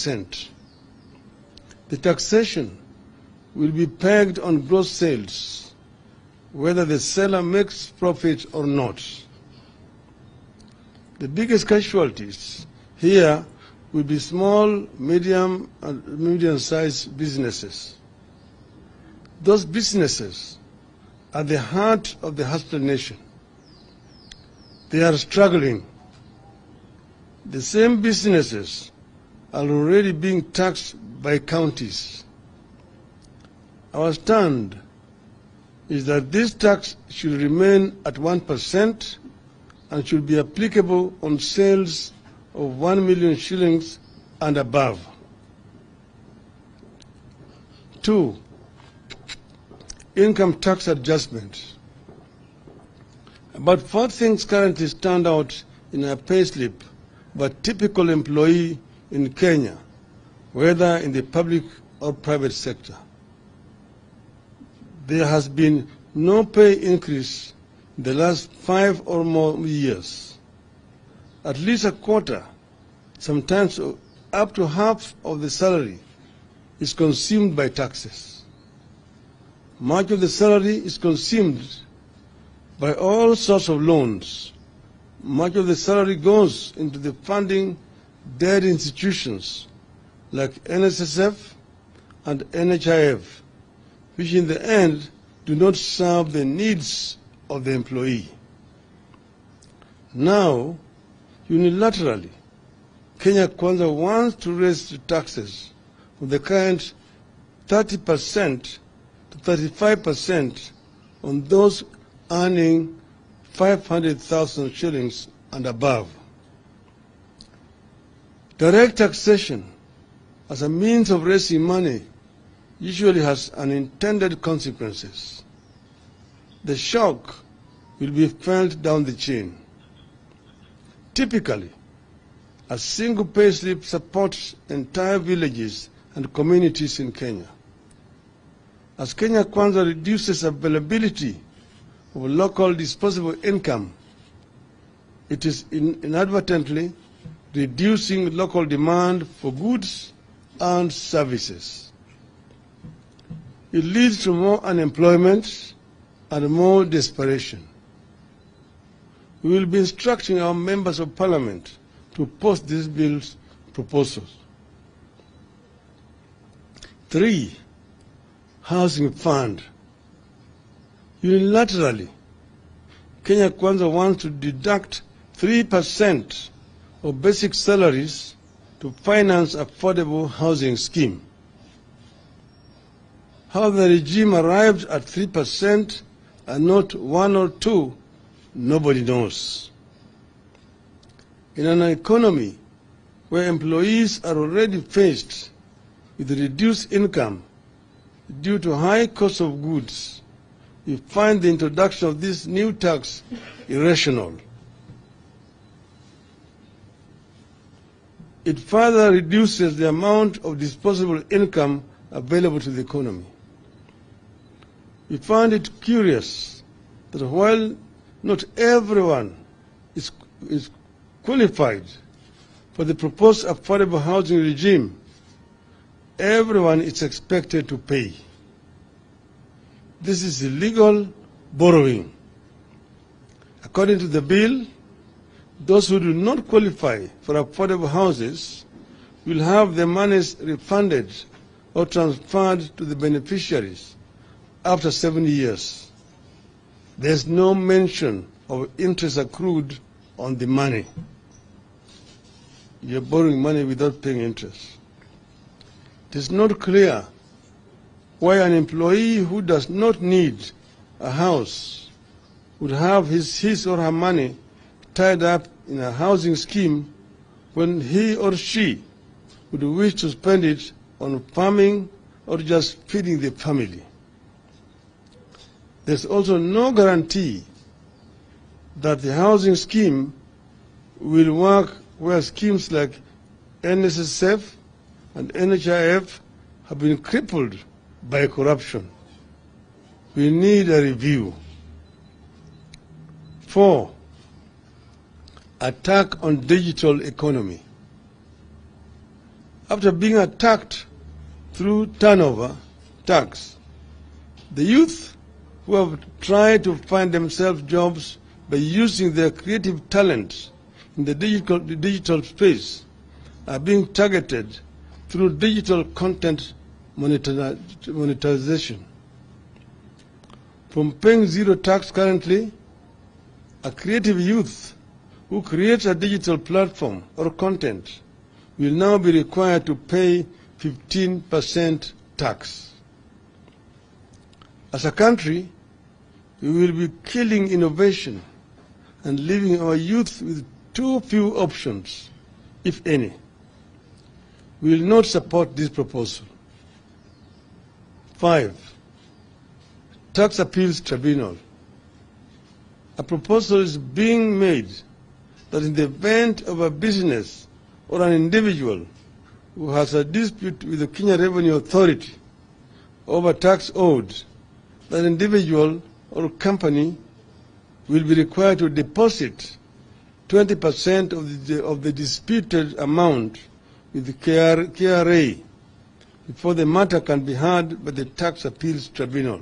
10%. The taxation will be pegged on gross sales, whether the seller makes profit or not. The biggest casualties here will be small, medium, and medium-sized businesses. Those businesses are the heart of the hustling nation. They are struggling. The same businesses are already being taxed by counties. Our stand is that this tax should remain at 1% and should be applicable on sales of 1 million shillings and above. 2, income tax adjustment. About 4 things currently stand out in a payslip of a typical employee in Kenya, whether in the public or private sector. There has been no pay increase in the last 5 or more years. At least a quarter, sometimes up to half of the salary, is consumed by taxes. Much of the salary is consumed by all sorts of loans. Much of the salary goes into the funding dead institutions like NSSF and NHIF, which in the end do not serve the needs of the employee. Now, unilaterally, Kenya Kwanza wants to raise the taxes from the current 30% to 35% on those earning 500,000 shillings and above. Direct taxation as a means of raising money usually has unintended consequences. The shock will be felt down the chain. Typically, a single payslip supports entire villages and communities in Kenya. As Kenya Kwanza reduces availability of local disposable income, it is inadvertently reducing local demand for goods and services. It leads to more unemployment and more desperation. We will be instructing our members of parliament to oppose this bill's proposals. 3, housing fund. Unilaterally, Kenya Kwanza wants to deduct 3% of basic salaries to finance affordable housing scheme. How the regime arrived at 3% and not 1 or 2, nobody knows. In an economy where employees are already faced with reduced income due to high cost of goods, we find the introduction of this new tax irrational. It further reduces the amount of disposable income available to the economy. We find it curious that while not everyone is qualified for the proposed affordable housing regime, everyone is expected to pay. This is illegal borrowing. According to the bill, those who do not qualify for affordable houses will have their monies refunded or transferred to the beneficiaries after 7 years. There is no mention of interest accrued on the money. You are borrowing money without paying interest. It is not clear why an employee who does not need a house would have his or her money tied up in a housing scheme when he or she would wish to spend it on farming or just feeding the family. There's also no guarantee that the housing scheme will work where schemes like NSSF and NHIF have been crippled by corruption. We need a review. 4, attack on digital economy. after being attacked through turnover tax. The youth who have tried to find themselves jobs by using their creative talents in the digital space are being targeted through digital content monetization. From paying zero tax currently, a creative youth who creates a digital platform or content will now be required to pay 15% tax. As a country, we will be killing innovation and leaving our youth with too few options, if any. We will not support this proposal. 5. Tax Appeals Tribunal. A proposal is being made that in the event of a business or an individual who has a dispute with the Kenya Revenue Authority over tax owed, that individual or company will be required to deposit 20% of the disputed amount with the KRA before the matter can be heard by the Tax Appeals Tribunal.